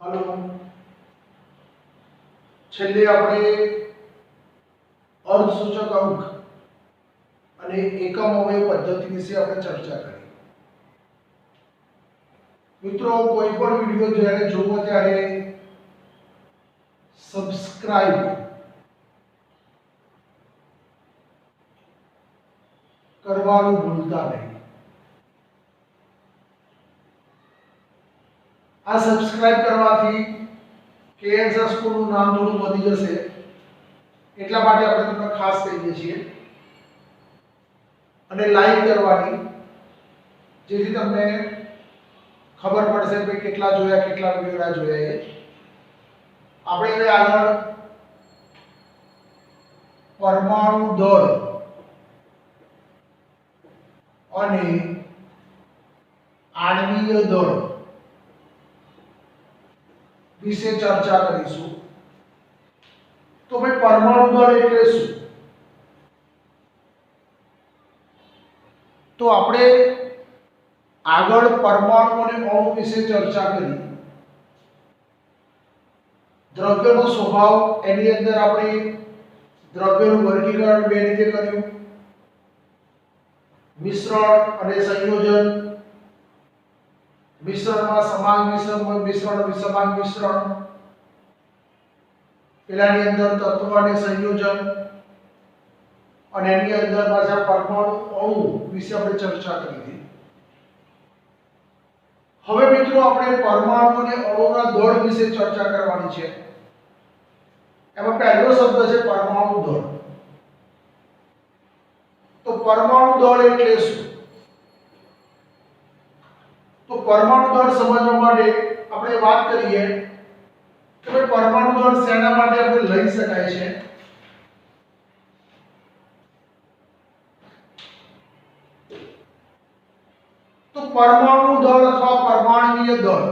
Hello छेल्ले આપણે અર્ધસૂચક અંક અને એકમ અવયવ પદ્ધતિ વિશે આપણે ચર્ચા કરી। મિત્રો કોઈ પણ વિડિયો જ્યારે જોવો ત્યારે સબસ્ક્રાઇબ કરવાનું ભૂલતા નહીં। આ સબસ્ક્રાઇબ કરવાથી કેએનસર સ્કૂલનું નામ થોડું વધી જશે એટલા માટે આપણે તમને ખાસ કહીએ છીએ અને લાઈક કરવાની જેથી તમને ખબર પડશે કે કેટલા જોયા કેટલા વિડિયો જોયા એ। આપણે હવે આગળ પરમાણુ દળ અને આણ્વીય દળ વિશે ચર્ચા કરીશું। तो भाई परमाणु दળ એટલે શું? તો આપણે આગળ પરમાણુ અને અણુ વિશે ચર્ચા કરી। દ્રવ્યનો સ્વભાવ એની અંદર આપણે દ્રવ્યનું વર્ગીકરણ બે રીતે કર્યું, મિશ્રણ અને સંયોજન, મિશ્રણમાં સમાંગ મિશ્રણ વિષમાંગ મિશ્રણ, પેલાની અંદર તત્વ અને સંયોજન અને એની અંદર પાછા પરમાણુ અણુ વિશે આપણે ચર્ચા કરી હતી। હવે મિત્રો આપણે પરમાણુ અને અણુના દળ વિશે ચર્ચા કરવાની છે। એમાં પહેલો શબ્દ છે પરમાણુ દળ। તો પરમાણુ દળ એટલે શું? તો પરમાણુ દળ સમજવા માટે આપણે વાત કરીએ કે ભાઈ પરમાણુ દળ શેના માટે આપણે લઈ શકાય છે? તો પરમાણુ દળ અથવા પરમાણ્વીય દળ,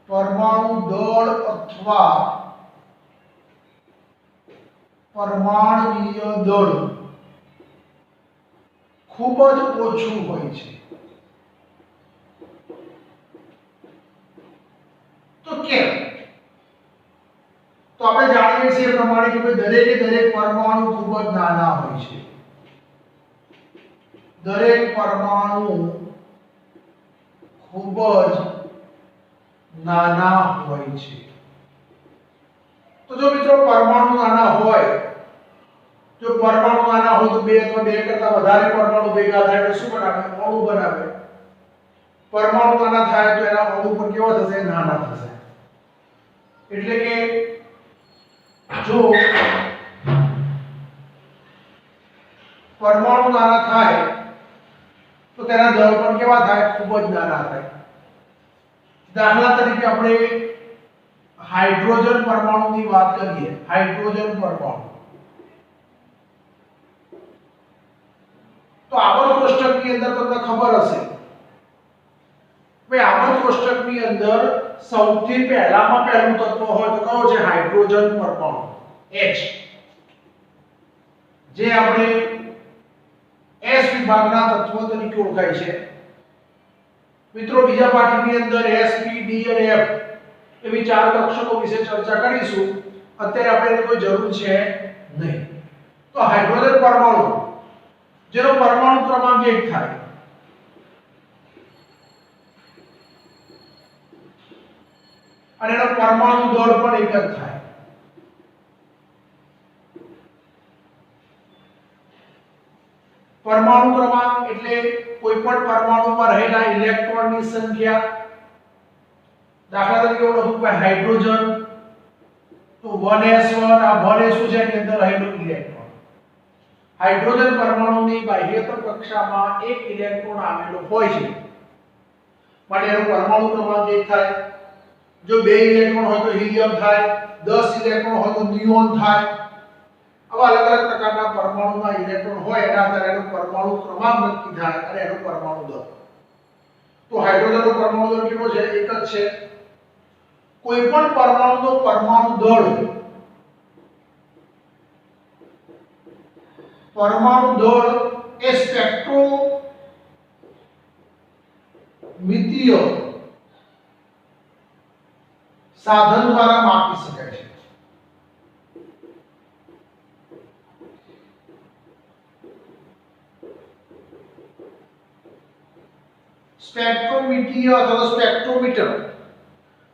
પરમાણુ દળ અથવા પરમાણ્વીય દળ ખૂબ જ ઓછું હોય છે। તો કેમ? તો આપણે જાણીએ છીએ એ પ્રમાણે કે દરેકે દરેક પરમાણુ ખૂબ જ નાના હોય છે। દરેક પરમાણુ ખૂબ જ નાના હોય છે। તો જો મિત્રો પરમાણુ નાના હોય, જો પરમાણુ નાના હોય તો બે અથવા બે કરતા વધારે પરમાણુ ભેગા થાય તો શું બનાવે? અણુ બનાવે। પરમાણુ નાના થાય તો એના અણુ પણ કેવા થશે? નાના થશે। એટલે કે જો પરમાણુ નાના થાય તો તેના દળ પણ કેવા થાય? ખૂબ જ નાના થાય। દાખલા તરીકે આપણે હાઇડ્રોજન પરમાણુની વાત કરીએ। હાઇડ્રોજન પરમાણુ તો આવર્ત કોષ્ટકની અંદર તમને ખબર હશે ભાઈ આવર્ત કોષ્ટકની અંદર સૌથી પહેલામાં પહેલું તત્વ હોય તો કયો છે? હાઇડ્રોજન પરમાણુ H, જે આપણે S વિભાગના તત્વો તરીકે ઓળખાય છે। મિત્રો બીજા પાઠની અંદર S, P, D અને F એવી ચાર કક્ષકો વિશે ચર્ચા કરીશું। અત્યારે આપણે એની કોઈ જરૂર છે નહીં। તો હાઇડ્રોજન પરમાણુ જેનો પરમાણુ ક્રમાંક 1 થાય અને એનો પરમાણુ દળ પણ 1 જ થાય। પરમાણુ ક્રમાંક એટલે કોઈ પણ પરમાણુમાં રહેલા ઇલેક્ટ્રોનની સંખ્યા। દાખલા તરીકે ઓળખો કે હાઇડ્રોજન તો 1s1 આ 1 શું છે? એની અંદર રહેલું ઇલેક્ટ્રોન। હાઇડ્રોજન પરમાણુની બાહ્યતમ કક્ષામાં એક ઇલેક્ટ્રોન આવેલો હોય છે માટે એનો પરમાણુ ક્રમાંક 1 થાય। જો 2 ઇલેક્ટ્રોન હોય તો હિલિયમ થાય, 10 ઇલેક્ટ્રોન હોય તો નિયોન થાય। આવા અલગ અલગ પ્રકારના પરમાણુના ઇલેક્ટ્રોન હોય એના આધારે એનો પરમાણુ ક્રમાંક નક્કી થાય અને એનો પરમાણુ દળ। તો હાઇડ્રોજનનો પરમાણુ દળ કેટલો છે? 1 જ છે। કોઈ પણ પરમાણુનો પરમાણુ દળ એ સ્પેક્ટ્રો ત્રિમિતીય સાધન દ્વારા માપી શકાય છે। સ્પેક્ટ્રોમીટર અથવા સ્પેક્ટ્રોમીટર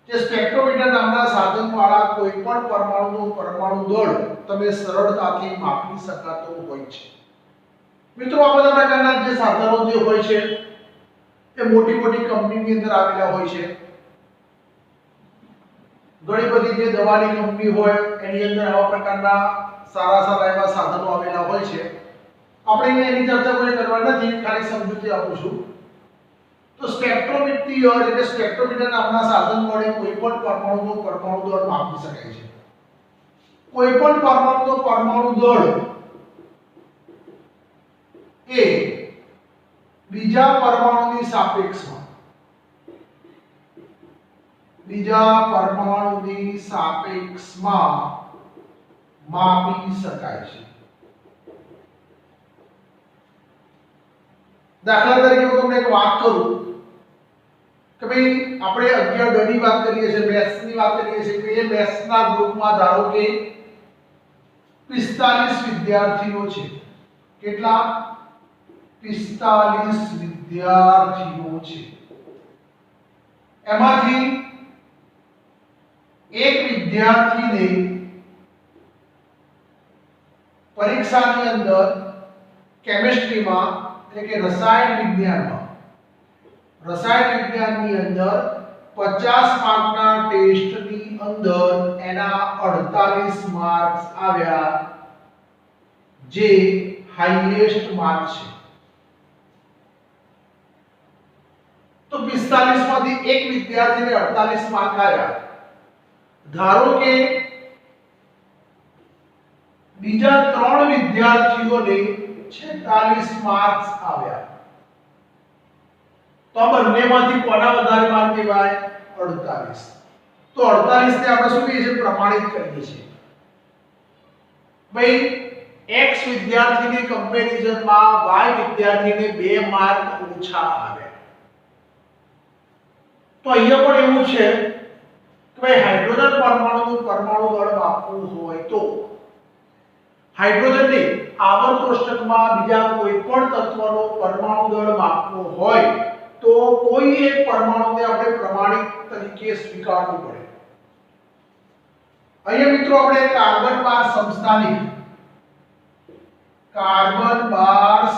જે સ્પેક્ટ્રોમીટર નામના સાધન વાળા કોઈપણ પરમાણુનું પરમાણુ દળ તમે સરળતાથી માપી શકાતો હોય છે। મિત્રો આ બધા પ્રકારના જે સાધનો જે હોય છે એ મોટી મોટી કંપનીની અંદર આવેલા હોય છે। ઘણી બધી જે દવાની કંપની હોય એની અંદર આવા પ્રકારના સારા સારા એવા સાધનો આવેલા હોય છે। આપણે એની ચર્ચા કોઈ કરવા નથી, ખાલી સમજૂતી આપું છું। તો સ્પેક્ટ્રોમીટર એટલે સ્પેક્ટ્રોમીટર નામના સાધન વડે કોઈપણ પરમાણુનો પરમાણુ દળ માપી શકાય છે। કોઈપણ પરમાણુનો પરમાણુ દળ એ બીજા પરમાણુની સાપેક્ષમાં માપી શકાય છે। દાખલા તરીકે હું તમને એક વાત કરું કે ભાઈ આપણે 11 ની વાત કરીએ છીએ, મેથ્સની વાત કરીએ છીએ કે એ મેથ્સના ગ્રુપમાં ધારો કે 45 વિદ્યાર્થીઓ છે। કેટલા? 45 વિદ્યાર્થીઓ છે। એમાંથી એક વિદ્યાર્થીને પરીક્ષાની અંદર કેમિસ્ટ્રીમાં એટલે કે રસાયણ વિજ્ઞાનની અંદર 50 માર્કના ટેસ્ટની અંદર એના 48 માર્ક્સ આવ્યા, જે હાઈએસ્ટ માર્ક છે। તો 45 માંથી એક વિદ્યાર્થીને 48 માર્ક આવ્યા। ધારો કે બીજા 3 વિદ્યાર્થીઓને 46 માર્ક્સ આવ્યા, તો આ બંનેમાંથી કોના વધારે માર્ક કહેવાય? 48। તો 48 ને આપણે શું કહીએ છીએ? પ્રમાણિત કરીએ છીએ। ભાઈ x વિદ્યાર્થીની કમ્પેરિઝનમાં y વિદ્યાર્થીને 2 માર્ક ઓછા આવ્યા। તો અહીંયા પણ એવું છે કે ભાઈ હાઇડ્રોજન પરમાણુનું પરમાણુ દળ માપવું હોય તો હાઇડ્રોજનને આવર્ત કોષ્ટકમાં બીજા કોઈ પણ તત્વનો પરમાણુ દળ માપવો હોય તો કોઈ એક પરમાણુને આપણે પ્રમાણિત તરીકે સ્વીકારવું પડે। અહીંયા મિત્રો આપણે કાર્બન 12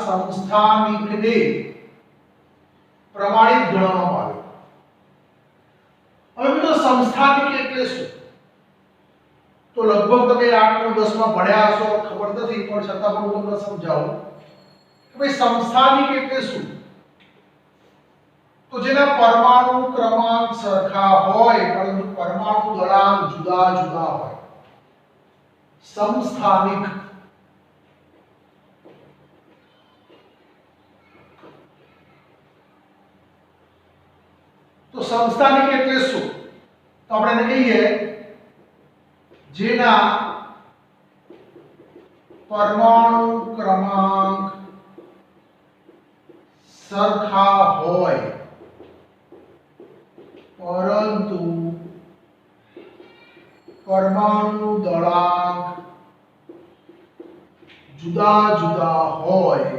સમસ્થાનિકને પ્રમાણિત ગણવામાં આવે। હવે મિત્રો સમસ્થાનિક એટલે શું? તો લગભગ તમે 8 9 10 માં ભણ્યા હશો, ખબર નથી, પણ છતાં પણ હું તમને સમજાવું કે ભાઈ સમસ્થાનિક એટલે શું? તો જેના પરમાણુ ક્રમાંક સરખા હોય પરંતુ પરમાણુ દળાંક જુદા જુદા હોય, સમસ્થાનિક। તો સમસ્થાનિક એટલે શું? તો આપણે એને કહીએ જેના પરમાણુ ક્રમાંક સરખા હોય પરંતુ પરમાણુ દળાંક જુદા જુદા હોય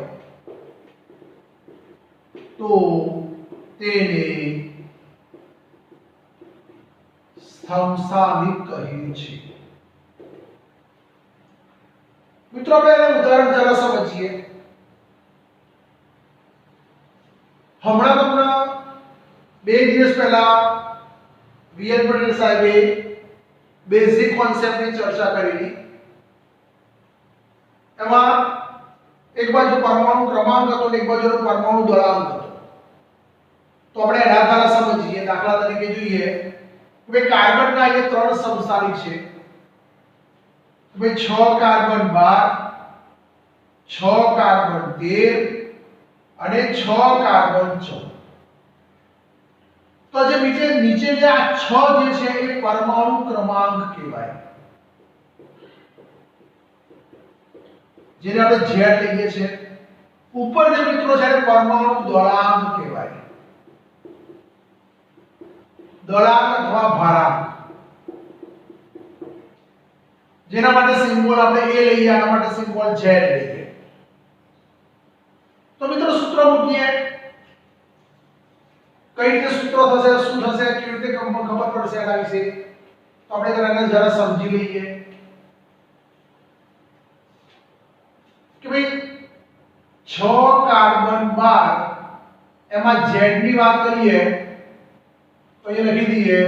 તો તેને સમસ્થાનિક કહીએ છીએ। મિત્રો આપણે એનું ઉદાહરણ જરા સમજીએ। હમણાં તમને 2 દિવસ પહેલા વીએન પટેલ સાહેબે બેઝિક કોન્સેપ્ટની ચર્ચા કરેલી। એમાં એક બાજુ પરમાણુ ક્રમાંક હતો અને એક બાજુ પરમાણુ દળાંક હતો। તો આપણે એના દ્વારા સમજીએ। દાખલા તરીકે જોઈએ કે કાર્બનના અહીંયા 3 સમસ્થાનિક છે। ભાઈ 6 કાર્બન 12, 6 કાર્બન 13 અને 6 કાર્બન 14। તો જે નીચે જે આ 6 જે છે એ પરમાણુ ક્રમાંક કહેવાય, જેને આપણે Z લઈએ છીએ। ઉપર જે મિત્રો છે એને પરમાણુ દળાંક કહેવાય। દળાંક અથવા ભારાંક, જેના માટે સિમ્બોલ આપણે a લઈએ, આના માટે સિમ્બોલ z લઈએ. તો મિત્રો સૂત્ર મૂકીએ. કઈ રીતે સૂત્ર થશે, શું થશે, કેવી રીતે ખબર પડશે આના વિશે, તો આપણે જરા સમજી લઈએ કે ભાઈ 6 કાર્બન 12 એમાં z ની વાત કરીએ તો એ લખી દઈએ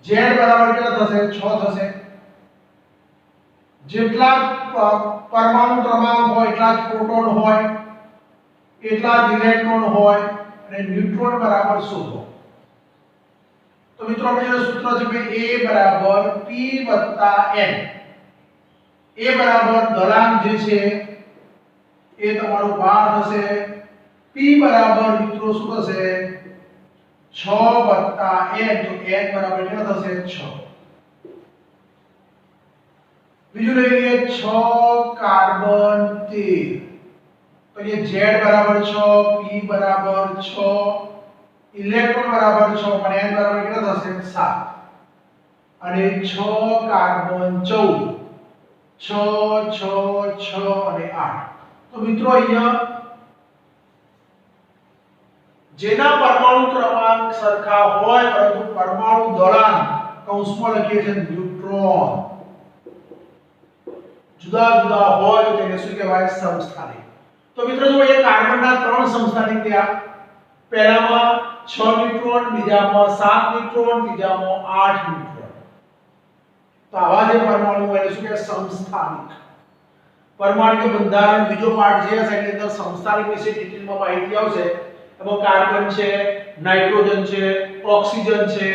z બરાબર કેટલા થશે, 6 થશે. જેટલા પરમાણુ ક્રમાંક હોય એટલા જ પ્રોટોન હોય, એટલા જ ઇલેક્ટ્રોન હોય અને ન્યુટ્રોન બરાબર શોધો. તો મિત્રો આપણે સૂત્ર છે કે A બરાબર P + N. A બરાબર દળાંક જે છે એ તમારું 12 થશે. P બરાબર મિત્રો શું થશે, 6 + N, તો N બરાબર કેટલા થશે, 6. બીજું લઈ લઈએ 6 કાર્બન 13. तो ये Z बराबर 6, P बराबर 6, इलेक्ट्रॉन बराबर 6 પણ N बराबर કેટલા થશે, 7. અને 6 કાર્બન 14, 6 6 6 અને 8. તો મિત્રો અહીંયા જેના પરમાણુ ક્રમાંક સરખા હોય પરંતુ પરમાણુ દળાંક કૌંસમાં લખીએ છીએ ન્યુટ્રોન જુદા જુદા હોય તો તેને શું કહેવાય, સમસ્થાનિક. તો મિત્રો જો એ કાર્બનના 3 સમસ્થાનિક થયા. પહેલામાં 6 ન્યુટ્રોન, બીજામાં 7 ન્યુટ્રોન, ત્રીજામાં 8 ન્યુટ્રોન. તો આવા જે પરમાણુ હોય એને શું કહેવાય, સમસ્થાનિક. પરમાણુ બંધારણ બીજો પાર્ટ જે હશે એની અંદર સમસ્થાનિક વિશે ડિટેલમાં માહિતી આવશે. એમાં કાર્બન છે, નાઇટ્રોજન છે, ઓક્સિજન છે,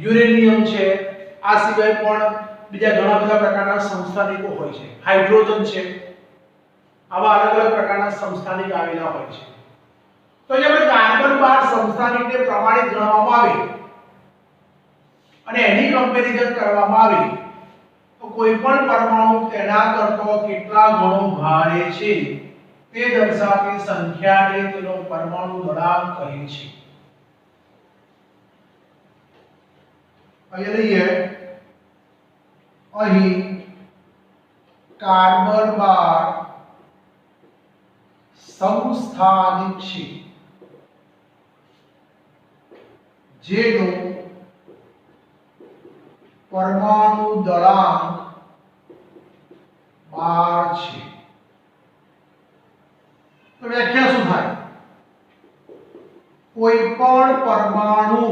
યુરેનિયમ છે, આ સિવાય પણ બીજા ઘણા બધા પ્રકારના સમસ્થાનિકો હોય છે, હાઇડ્રોજન છે. આવા અલગ અલગ પ્રકારના સમસ્થાનિક આવેલા હોય છે. તો જે આપણે કાર્બન 12 સમસ્થાનિકને પ્રમાણિત ગણવામાં આવે અને એની કમ્પેરિઝન કરવામાં આવે તો કોઈ પણ પરમાણુ તેના કરતા કેટલા ગણો ભારે છે તે દર્શાવતી સંખ્યાને તેનો પરમાણુ દળાંક કહે છે. અહીંયા લઈએ, અહીં કાર્બન 12 સમસ્થાનિક છે જેનો પરમાણુ દળાંક 12 છે. તો વ્યાખ્યા શું થાય, કોઈ પણ પરમાણુ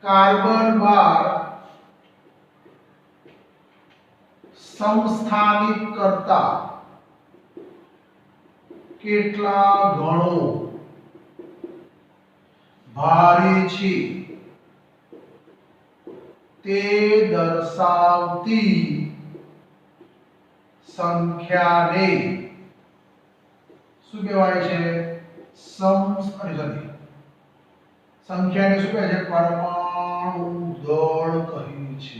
કાર્બન 12 સમસ્થાનિક કરતા કેટલા ગણો ભારે છે તે દર્શાવતી સંખ્યાને શું કહેવાય છે, સંખ્યાને શું કહે છે, પરમાણુ દળ કહે છે.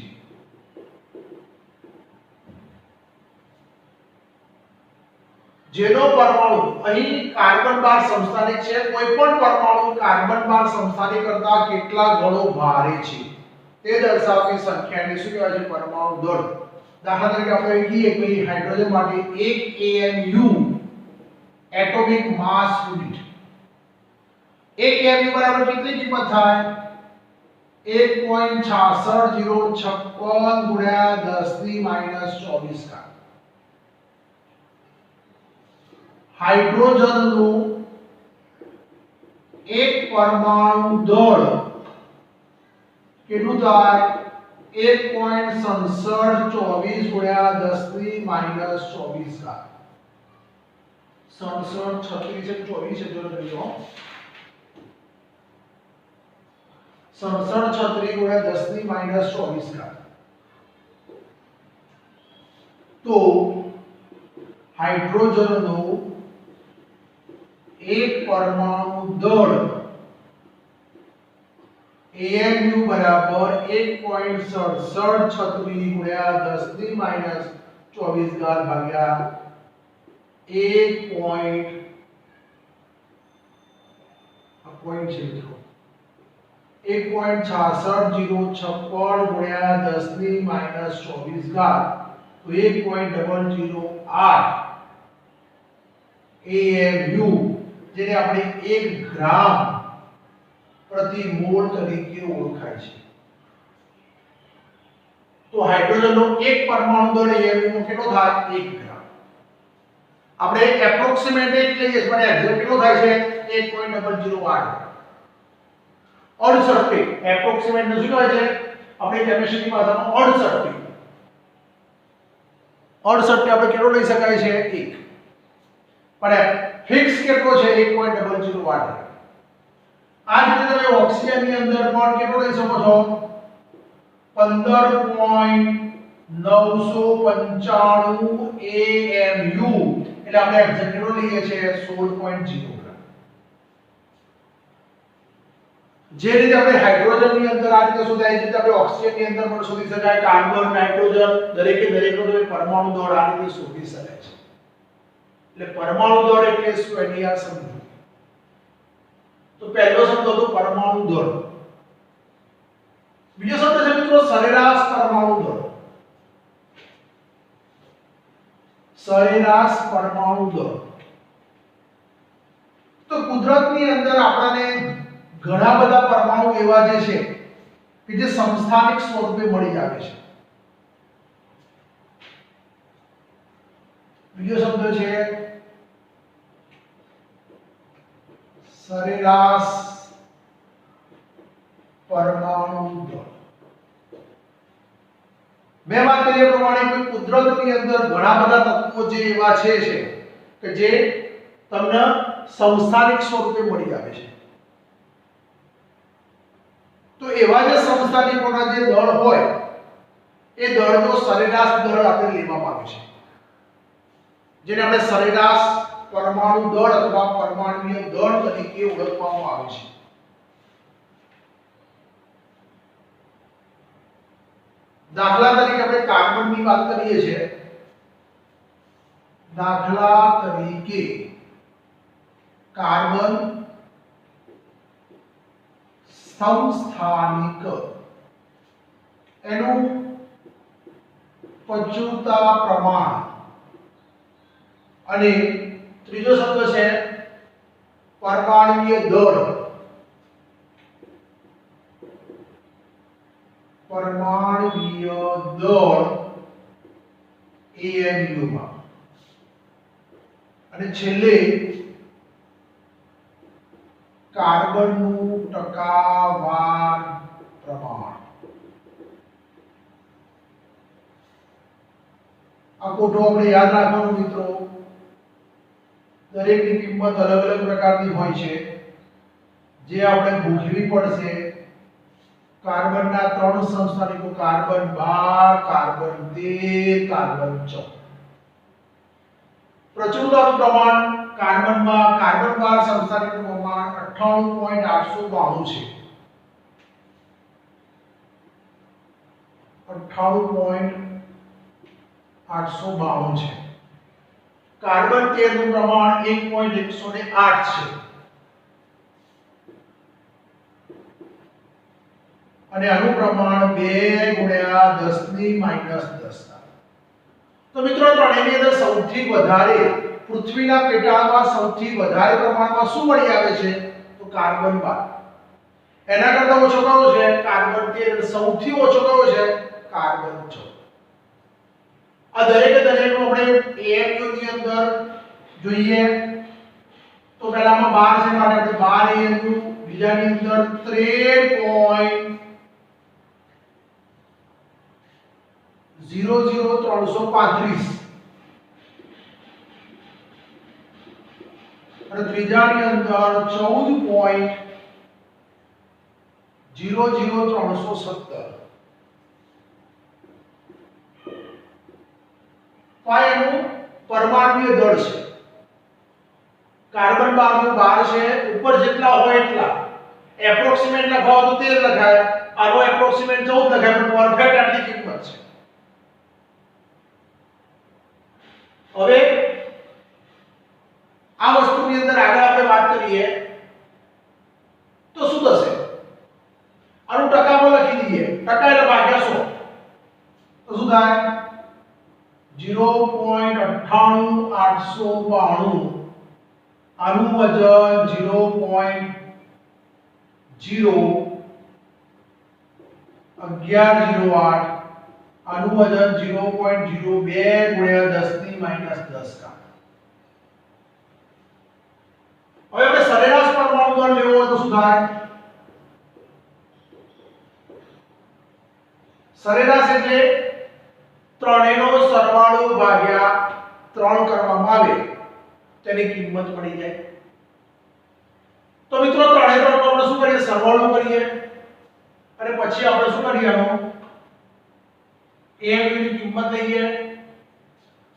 જેનો પરમાણુ અહીં કાર્બન 12 સમસ્થાનિક છે, કોઈ પણ પરમાણુ કાર્બન 12 સમસ્થાનિક કરતા કેટલા ગણો ભારે છે તે દર્શાવતી સંખ્યાને શું કહેવાય છે, પરમાણુ દળ. દાખલા તરીકે આપણે કહીએ કે હાઇડ્રોજન માટે 1 AMU એટોમિક માસ યુનિટ, 1 AMU બરાબર કેટલી કિંમત થાય, 1.66056 ગુણ્યા 10⁻²4. હાઇડ્રોજનનું એક પરમાણુ દળ કેટલું થાય, 1.6724 ગુણ્યા 10⁻²4. 67 36 24 છે, જોડો જોજો 67 36 ગુણ્યા 10⁻²4. તો હાઇડ્રોજનનું એક પરમાણુ દળ AMU બરાબર 1.6736 ગુણ્યા 10⁻²4 ભાગ્યા 1. પોઈન્ટ છે મિત્રો 1.6606 ગુણ્યા 10 ની માઈનસ 24 ઘાત તો 1.008 AMU જેને આપણે 1 ગ્રામ પ્રતિ મોલ તરીકે ઓળખાય છે। તો હાઇડ્રોજનનો એક પરમાણુ દળ AMU નો કેટલો થાય 1 ગ્રામ। આપણે એપ્રોક્સિમેટ એક લઈએ છીએ પણ એક્ઝેક્ટ કેટલો થાય છે 1.008 અડસઠ એપ્રોક્સિમેટ ને શું કહે છે આપણે કેમિસ્ટ્રી ભાષામાં અડસઠ આપણે કેટલો લઈ શકાય છે 1 પણ ફિક્સ કેટલો છે 1.008 આ જ રીતે તમે ઓક્સિજન ની અંદર પણ કેટલો લઈ શકો છો 15.995 AMU એટલે આપણે એક્ઝેક્ટ કેટલો લઈએ છીએ 16.0 જે રીતે આપણે હાઇડ્રોજન ની અંદર આ રીતે શોધાય છે આપણે ઓક્સિજન ની અંદર પણ શોધી શકાય કાર્બન નાઇટ્રોજન દરેકનો તમે પરમાણુ દળ આ રીતે શોધી શકાય છે એટલે પરમાણુ દળ એટલે શું એની આ સમજો તો પહેલો શબ્દ હતો પરમાણુ દળ બીજો શબ્દ છે મિત્રો સરેરાશ પરમાણુ દળ સરેરાશ પરમાણુ દળ તો કુદરતની અંદર આપણને ઘણા બધા પરમાણુ એવા જે છે કે જે સમસ્થાનિક સ્વરૂપે મળી આવે છે બીજો શબ્દ છે સરેરાશ પરમાણુ દળ મેં વાત કરી એ પ્રમાણે કોઈ કુદરતની અંદર ઘણા બધા તત્વો જે એવા છે કે જે તમને સમસ્થાનિક સ્વરૂપે મળી આવે છે તો એવા જે સમસ્થાનિકોના જે દળ હોય એ દળનો સરેરાશ દળ આપણે લેવામાં આવે છે જેને આપણે સરેરાશ પરમાણુ દળ અથવા પરમાણુય દળ તરીકે ઓળખવામાં આવે છે દાખલા તરીકે આપણે કાર્બનની વાત કરીએ છીએ દાખલા તરીકે કાર્બન સમસ્થાનિક એનું પ્રચુરતા પ્રમાણ અને ત્રીજો શબ્દ છે પરમાણુય દળ AMU માં અને છેલ્લે કાર્બનનું ટકાવાર પ્રમાણ આ કોઠો આપણે યાદ રાખવાનું મિત્રો દરેકની કિંમત અલગ અલગ પ્રકારની હોય છે જે આપણે ભૂલવી પડશે કાર્બનના ત્રણ સમસ્થાનિકો કાર્બન 12 કાર્બન 13 કાર્બન 14 પ્રચુરતાનું પ્રમાણ કાર્બનમાં કાર્બન 12 સમસ્થાનિકનું પ્રમાણ 98.892 છે 98.892 છે કાર્બન 13 નું પ્રમાણ 1.108 છે અને આનું પ્રમાણ 2 ગુણ્યા 10 ની માઈનસ 10 તો મિત્રો ત્રણેયની અંદર સૌથી વધારે પૃથ્વીના પેટાળમાં સૌથી વધારે પ્રમાણમાં શું મળી આવે છે તો કાર્બન 12 એના કરતા ઓછો કયો છે કાર્બન 13 સૌથી ઓછો કયો છે કાર્બન 14 આ દરેકનું આપણે AMU ની અંદર જોઈએ તો પહેલામાં 12 છે માટે આપણે 12 AMU બીજાની અંદર 13.00335 અને ત્રીજાની અંદર 14.00317 એનું પરમાણુય દળ છે કાર્બન 12 નું 12 છે ઉપર જેટલા હોય એટલા એપ્રોક્સિમેટ લખાવો તો 13 લખાય આનો એપ્રોક્સિમેટ 14 લખાય પણ પરફેક્ટ આટલી કિંમત છે હવે આ વસ્તુની અંદર આગળ આપણે વાત કરીએ તો શું થાય 0.98892 આનું વજન 0.01108 આનું વજન 0.02 ગુણ્યા 10 ની માઈનસ 10 કા. હવે આપણે સરેરાશ પરમાણુ દળ લેવો હોય તો શું થાય? સરેરાશ એટલે ત્રણેયનો સરવાળો ભાગ્યા 3 કરવામાં આવે તેની કિંમત મળી જાય. તો મિત્રો ત્રણેય ત્રણનો આપણે શું કરીએ? સરવાળો કરીએ અને પછી આપણે શું કરીએ? આનો a ની કિંમત લઈએ,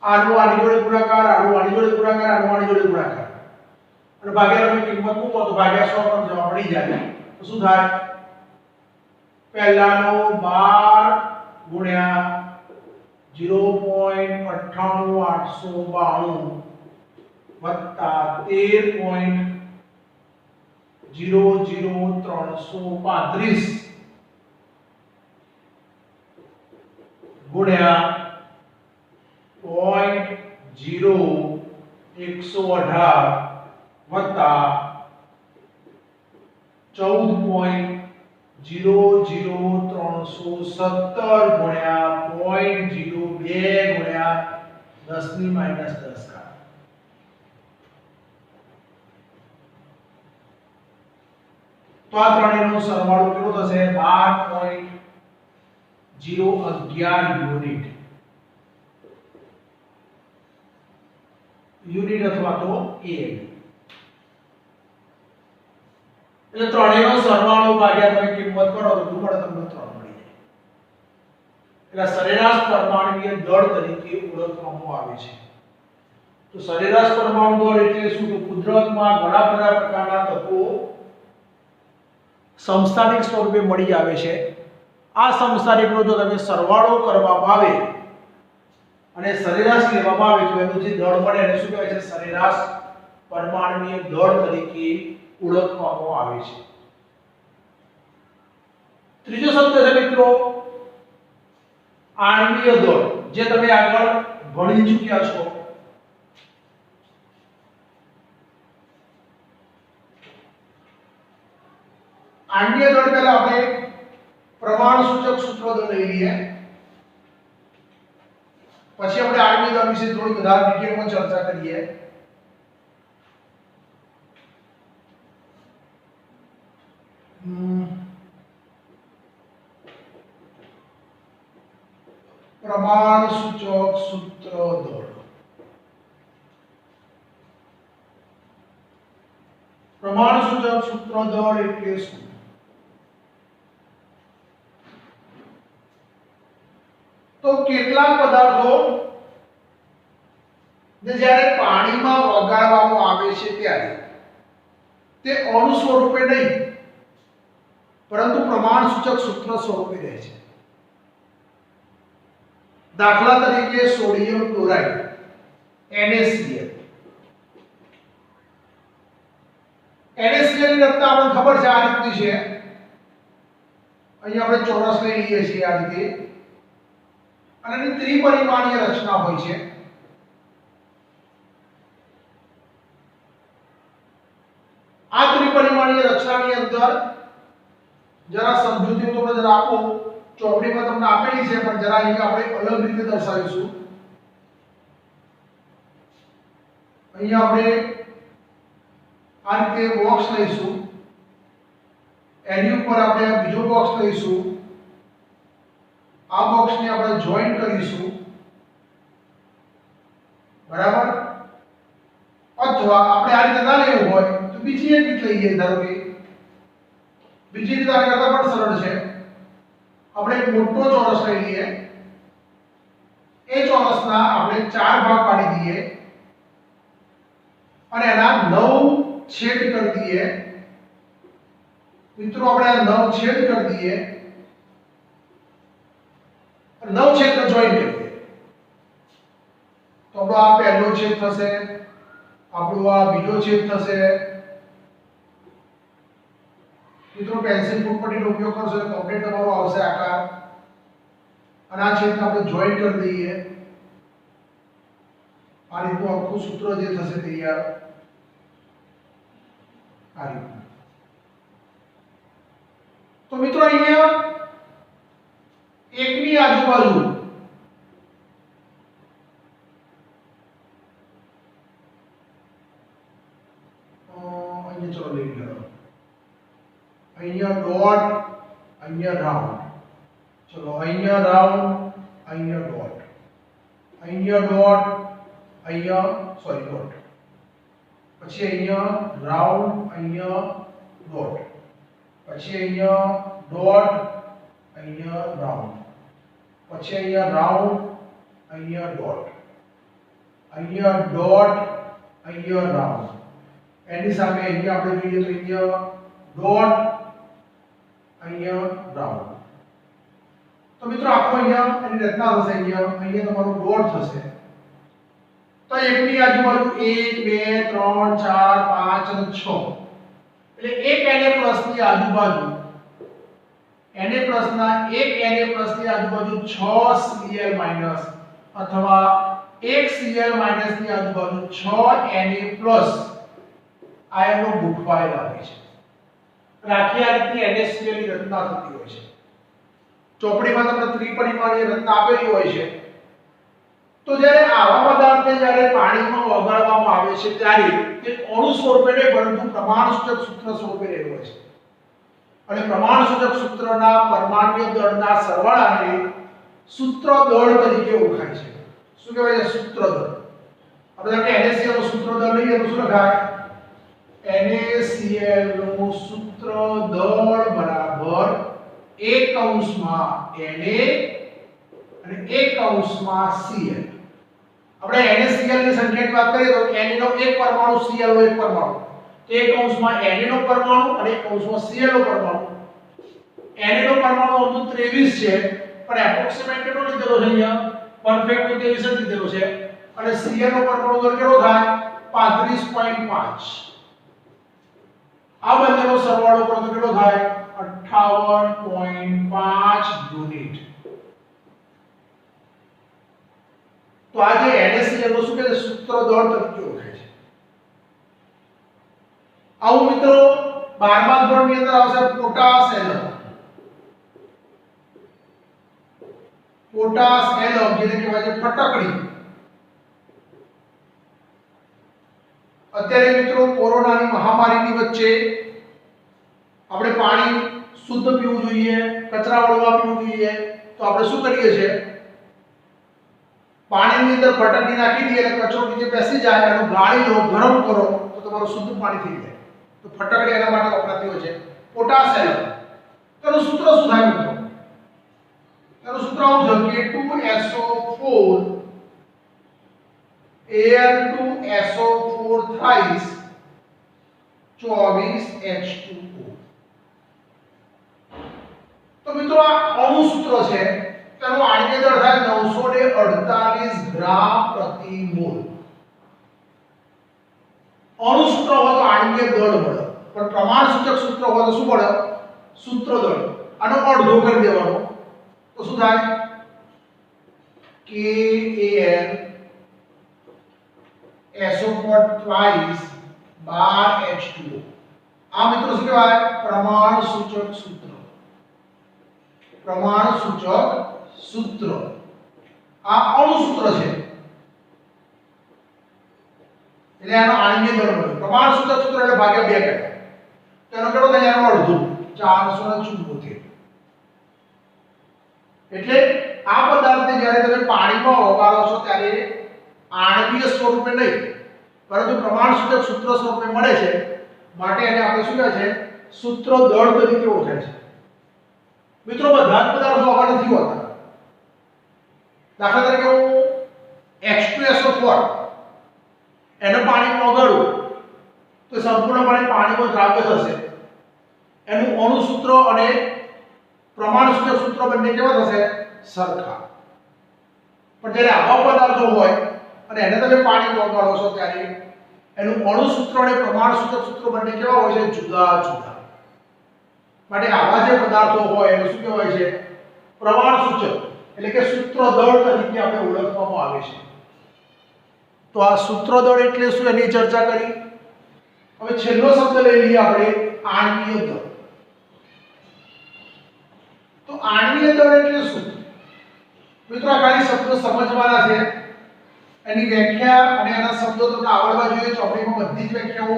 આનો આની જોડે ગુણાકાર, આનો આની જોડે ગુણાકાર, આનો આની જોડે ગુણાકાર અને ભાગ્યાની કિંમત મૂકો તો ભાગ્યા 100 પર જવાબ મળી જાય. તો શું થાય? પહેલાનો 12 ગુણ્યા 0.98892 વત્તા 13.00335 ગુણ્યા 0.0118 વત્તા 14.00317 ગુણ્યા 0.02 ગુણ્યા 10 ની માઈનસ 10 કા. તો આ ત્રણેયનો સરવાળો કેટલો થશે? 12.011 યુનિટ અથવા તો AL. એટલે ત્રણેયનો સરવાળો ભાગ્યા તમે કિંમત કરો તો શું મળે? તમને 3 મળી જાય. એટલે સરેરાશ પરમાણુય દળ તરીકે ઓળખવામાં આવે છે. તો સરેરાશ પરમાણુ દળ એટલે શું? તો કુદરતમાં ઘણા બધા પ્રકારના તત્વો સમસ્થાનિક સ્વરૂપે મળી આવે છે. આ સમસ્થાનિકનો જો તમે સરવાળો કરવામાં આવે અને સરેરાશ લેવામાં આવે તો એનું જે દળ મળે એને શું કહેવાય છે? સરેરાશ પરમાણુય દળ તરીકે ઓળખવામાં આવે છે. ત્રીજો શબ્દ છે મિત્રો આણ્વીય દળ, જે તમે આગળ ભણી ચૂક્યા છો. આણ્વીય દળ પહેલા આપણે પ્રમાણ સૂચક સૂત્ર દળ લઈ લઈએ, પછી આપણે આણ્વીય દળ વિશે થોડી વધારે ડિટેલમાં ચર્ચા કરીએ. પ્રમાણ સૂચક સૂત્ર દળ. પ્રમાણ સૂચક સૂત્ર દળ એટલે શું? તો કેટલાક પદાર્થો ને જ્યારે પાણીમાં ઓગાળવામાં આવે છે ત્યારે તે અણુ સ્વરૂપે નહીં પરંતુ પ્રમાણ સૂચક સૂત્ર સ્વરૂપે રહે છે. દાખલા તરીકે સોડિયમ ક્લોરાઇડ NaCl. NaCl ની રચના આપણને ખબર છે, આ રીતની છે. અહીં આપણે ચોરસ લઈ લઈએ છીએ આ રીતે અને એની ત્રિપરિમાણીય રચના હોય છે. આ ત્રિપરિમાણીય રચનાની અંદર જરા સમજૂતી હું તમને જરા આપું. ચોપડીમાં તમને આપેલી છે પણ જરા અહીં આપણે અલગ રીતે દર્શાવીશું. અહીં આપણે આ રીતે બોક્સ લઈશું, એની ઉપર આપણે બીજો બોક્સ લઈશું, આ બોક્સને આપણે જોઈન્ટ કરીશું, બરાબર. અથવા આપણે આ રીતે ના લેવું હોય તો બીજી એક રીત લઈએ. ધારો કે બીજી રીત આ કરતા પણ સરળ છે. આપણે એક મોટો ચોરસ લઈ લઈએ, એ ચોરસના આપણે 4 ભાગ પાડી દઈએ અને એના 9 છેદ કરી દઈએ. મિત્રો આપણે આ 9 છેદ કરી દઈએ, 9 છેદને જોઈન કરી દઈએ તો આપણો આ પહેલો છેદ થશે, આપણો આ બીજો છેદ થશે. મિત્રો પેન્સિલ ફૂટપટ્ટીનો ઉપયોગ કરશો એટલે કમ્પ્લીટ તમારો આવશે આકાર. અને આ છેદને આપણે જોઈન્ટ કરી દઈએ. આ રીતનું આખું સૂત્ર જે થશે તૈયાર આ રીતનું. તો મિત્રો અહીંયા એકની આજુબાજુ અહીંયા ચલો લઈ લો. અહીંયા ડોટ, અહીંયા રાઉન્ડ. ચલો અહીંયા રાઉન્ડ, અહીંયા ડોટ, અહીંયા ડોટ, અહીંયા સોરી ડોટ, પછી અહીંયા રાઉન્ડ, અહીંયા ડોટ, પછી અહીંયા ડોટ, અહીંયા રાઉન્ડ, પછી અહીંયા રાઉન્ડ, અહીંયા ડોટ, અહીંયા ડોટ, અહીંયા રાઉન્ડ. એની સામે અહીંયા આપણે જોઈએ તો અહીંયા ડોટ, અહીંયા રાઉન્ડ. તો મિત્રો આખો અહીંયા એની રચના થશે. અહીંયા તમારું ડોટ થશે. તો એકની આજુબાજુ 1 2 3 4 5 અને 6 એટલે એક Na+ ની આજુબાજુ Na+ એક Na+ ની આજુબાજુ 6 Cl- અથવા 1 Cl- ની આજુબાજુ 6 Na+ આયનો ગોઠવાયેલા હોય છે. રાખી આ રીતની NaCl ની રચના થતી હોય છે. ચોપડીમાં તમને ત્રિપરિમાણીય રચના આપેલી હોય છે. તો જ્યારે આવા પદાર્થને જ્યારે પાણીમાં ઓગાળવામાં આવે છે ત્યારે તે અણુ સ્વરૂપે નહીં પરંતુ પ્રમાણસૂચક સૂત્ર સ્વરૂપે રહેલો હોય છે. અને પ્રમાણસૂચક સૂત્રના પરમાણ્વીય દળના સરવાળાને સૂત્ર દળ તરીકે ઓળખાય છે. શું કહેવાય છે? સૂત્ર દળ. આપણે NaCl નું સૂત્ર દળ લઈએ તો શું લખાય? NaCl નું સૂત્ર દળ બરાબર 1 કૌંસમાં Na અને 1 કૌંસમાં Cl. આપણે NaCl ની સંખ્યાની વાત કરીએ તો Na નો એક પરમાણુ, Cl નો એક પરમાણુ. તો 1 કૌંસમાં Na નો પરમાણુ અને 1 કૌંસમાં Cl નો પરમાણુ. Na નો પરમાણુ હતું 23 છે પણ એપ્રોક્સિમેટ કેટલો લીધેલો છે અહીંયા? પરફેક્ટ તો 23 જ લીધેલો છે. અને Cl નો પરમાણુ દળ કેટલો થાય? 35.5. આ બંનેનો સરવાળો કરો તો કેટલો થાય? 58.5 યુનિટ. તો આ જે NaCl નું શું કહે છે? સૂત્ર દળ તરીકે ઓળખાય છે. આવું મિત્રો 12મા ધોરણની અંદર આવશે પોટાશ એલમ. પોટાશ એલમ જેને કહેવાય છે ફટકડી. અત્યારે મિત્રો કોરોનાની મહામારીની વચ્ચે આપણે પાણી શુદ્ધ પીવું જોઈએ, કચરાવાળું પીવું જોઈએ. તો આપણે શું કરીએ છીએ? પાણીની અંદર ફટકડી નાખી દઈએ એટલે કચરો નીચે બેસી જાય, એનું ગાળી લો, ગરમ કરો તો તમારું શુદ્ધ પાણી થઈ જાય. તો ફટકડી એના માટે વપરાતી હોય છે. પોટાશ એલમ. તેનું સૂત્ર શું થાય મિત્રો? તેનું સૂત્ર આવું છે કે 2SO4 Al2SO4 thrice 24H2O. તો મિત્રો આ અણુ સૂત્ર છે. તેનો આણ્વિક દળ થાય 948 ગ્રામ પ્રતિ મોલ. અણુ સૂત્ર હોય તો આણ્વિક દળ મળે, પણ પ્રમાણસૂચક સૂત્ર હોય તો શું મળે? સૂત્ર દળ. આનો અડધો કરી દેવાનો તો શું થાય? KAlSO4 twice 12H2O. આ મિત્રો શું કહેવાય? પ્રમાણસૂચક સૂત્ર. પ્રમાણસૂચક સૂત્ર. આ અણુ સૂત્ર છે એટલે આનો આણ્વિક દળ મળે. પ્રમાણસૂચક સૂત્ર એટલે ભાગ્યા 2 કરે. તેનો કેટલો થાય? આનો અડધો 474. એટલે આ પદાર્થને જ્યારે તમે પાણીમાં ઓગાળો છો ત્યારે આણ્વીય સ્વરૂપે નહીં પરંતુ પ્રમાણસૂચક સૂત્ર સ્વરૂપે મળે છે. માટે એને આપણે શું કહે છે? સૂત્ર દળ તરીકે ઓળખાય છે. મિત્રો બધા જ પદાર્થો આવા નથી હોતા. દાખલા તરીકે હું H2SO4 એને પાણીમાં ઓગાળું તો સંપૂર્ણપણે પાણીમાં દ્રાવ્ય થશે. એનું અણુ સૂત્ર અને પ્રમાણસૂચક સૂત્ર બંને કેવા થશે? સરખા. પણ જ્યારે આવા પદાર્થો હોય અને એને તમે પાણીમાં ઓગાળો છો ત્યારે એનું અણુ સૂત્ર અને પ્રમાણસૂચક સૂત્ર બંને કેવા હોય છે? જુદા જુદા. માટે આવા જે પદાર્થો હોય એને શું કહેવાય છે? પ્રમાણસૂચક. એટલે કે સૂત્રદળ તરીકે આપણે ઓળખવામાં આવે છે. તો આ સૂત્રદળ એટલે શું એની ચર્ચા કરી. હવે છેલ્લો શબ્દ લઈ લઈએ આપણે આણ્વીય દળ. તો આણ્વીય દળ એટલે શું? મિત્રો આ ખાલી શબ્દો સમજવાના છે. એની વ્યાખ્યા અને એના શબ્દો તમને આવડવા જોઈએ. ચોપડીમાં બધી જ વ્યાખ્યાઓ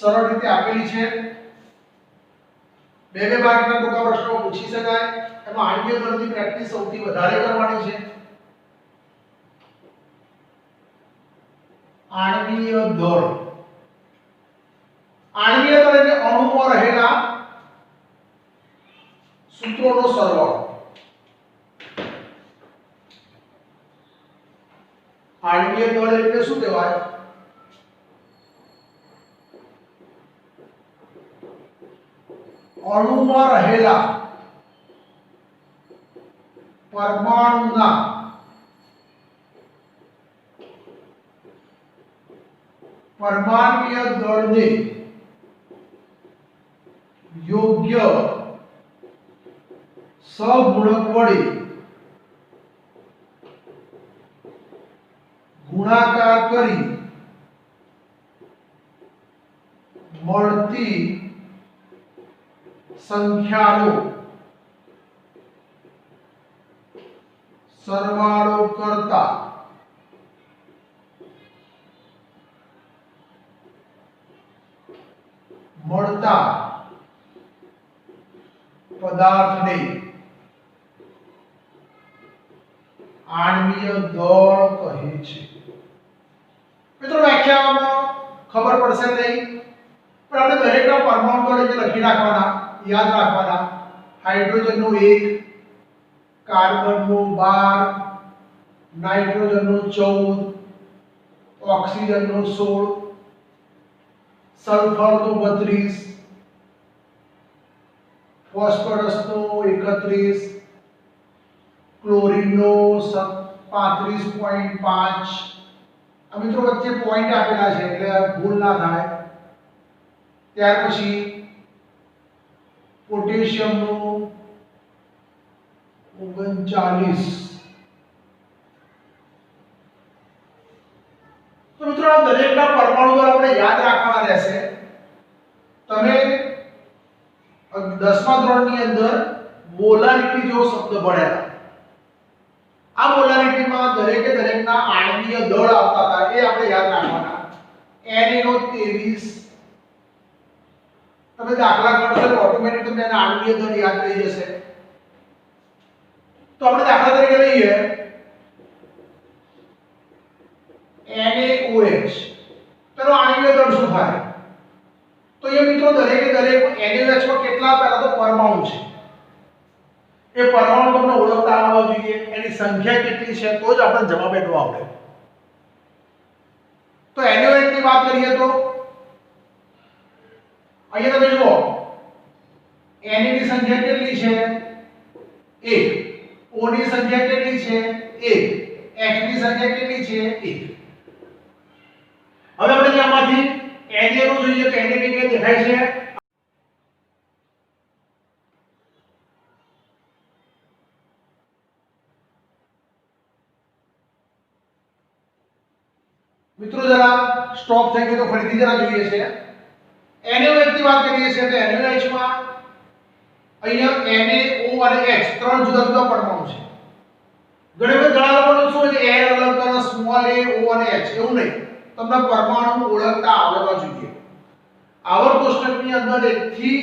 સરળ રીતે આપેલી છે. બે માર્કના ટૂંકા પ્રશ્નો પૂછી શકાય. એમાં આણ્વીય દળની પ્રેક્ટિસ સૌથી વધારે કરવાની છે. આણ્વીય દળ. આણ્વીય દળ એટલે અણુમાં રહેલા સૂત્રોનો સરવાળો. આણ્વીય દળ એટલે શું કહેવાય? અણુમાં રહેલા પરમાણુના પરમાણ્વીય દળને યોગ્ય સહગુણક વડે ગુણાકાર કરી મળતી સંખ્યાનો સરવાળો કરતા મળતા પદાર્થને આણ્વીય દળ કહે છે. મિત્રો વ્યાખ્યામાં ખબર પડશે નહીં, પણ આપણે દરેકના પરમાણુ દળ એટલે લખી રાખવાના, યાદ રાખવાના. હાઇડ્રોજનનો 1, કાર્બનનો 12, નાઇટ્રોજનનો 14, ઓક્સિજનનો 16, સલ્ફરનો 32, ફોસ્ફરસનો 31, ક્લોરીનનો 35.5. આ મિત્રો વચ્ચે પોઈન્ટ આપેલા છે એટલે ભૂલ ના થાય. ત્યાર પછી પોટેશિયમનો 39. તો મિત્રો આ દરેકના પરમાણુ દળ આપણે યાદ રાખવાના રહેશે. તમે 10મા ધોરણની અંદર મોલારિટી જેવો શબ્દ ભણ્યા. આ મોલારિટીમાં દરેકે દરેકના આણ્વીય દળ આવતા હતા, એ આપણે યાદ રાખવાના. Na નો 23. તમે દાખલા ગણશો તો ઓટોમેટિક તમને એના આણ્વીય દળ યાદ રહી જશે. તો આપણે દાખલા તરીકે લઈએ NaOH. તેનો આણ્વીય દળ શું થાય? તો એ મિત્રો દરેકે દરેક NaOH માં કેટલા પહેલા તો પરમાણુ છે, એ પરમાણુ તમને ઓળખતા આવવા જોઈએ. એની સંખ્યા કેટલી છે તો જ આપણને જવાબ એનો આવડે. તો NaOH ની વાત કરીએ તો અહીંયા તમે જુઓ Na ની સંખ્યા કેટલી છે? 1. O ની સંખ્યા કેટલી છે? 1. H ની સંખ્યા કેટલી છે? 1. હવે આપણે આમાંથી Na નું જોઈએ તો Na ની કેટલી દેખાય છે? મિત્રો જરા સ્ટોપ થઈ ગયો તો ફરીથી જરા જોઈએ છે. NaOH ની વાત કરીએ છીએ તો NaOH માં અહીંયા Na, O અને H ત્રણ જુદા જુદા પરમાણુ છે. ઘણા લોકોને શું છે N અલગ કરો, સ્મોલ a, O અને H એવું નહીં. તમને પરમાણુ ઓળખતા આવડવા જોઈએ. આવર્ત કોષ્ટકની અંદર 1 થી